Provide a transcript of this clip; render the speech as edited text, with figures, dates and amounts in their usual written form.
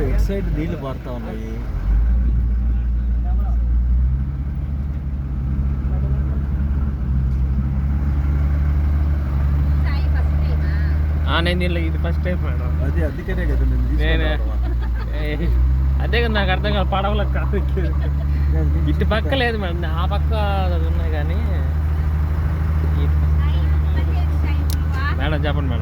ఇటు సైడ్ నీళ్లు పారుతా ఉన్నాయి. నేను దీనిలో ఇది ఫస్ట్ టైం మేడం. అదే అందుకనే కదా అదే కదా నాకు అర్థం కాదు. పడవలో కాదు ఇటు పక్క లేదు మేడం, ఆ పక్క ఉన్నాయి కానీ. మేడం చెప్పండి మేడం.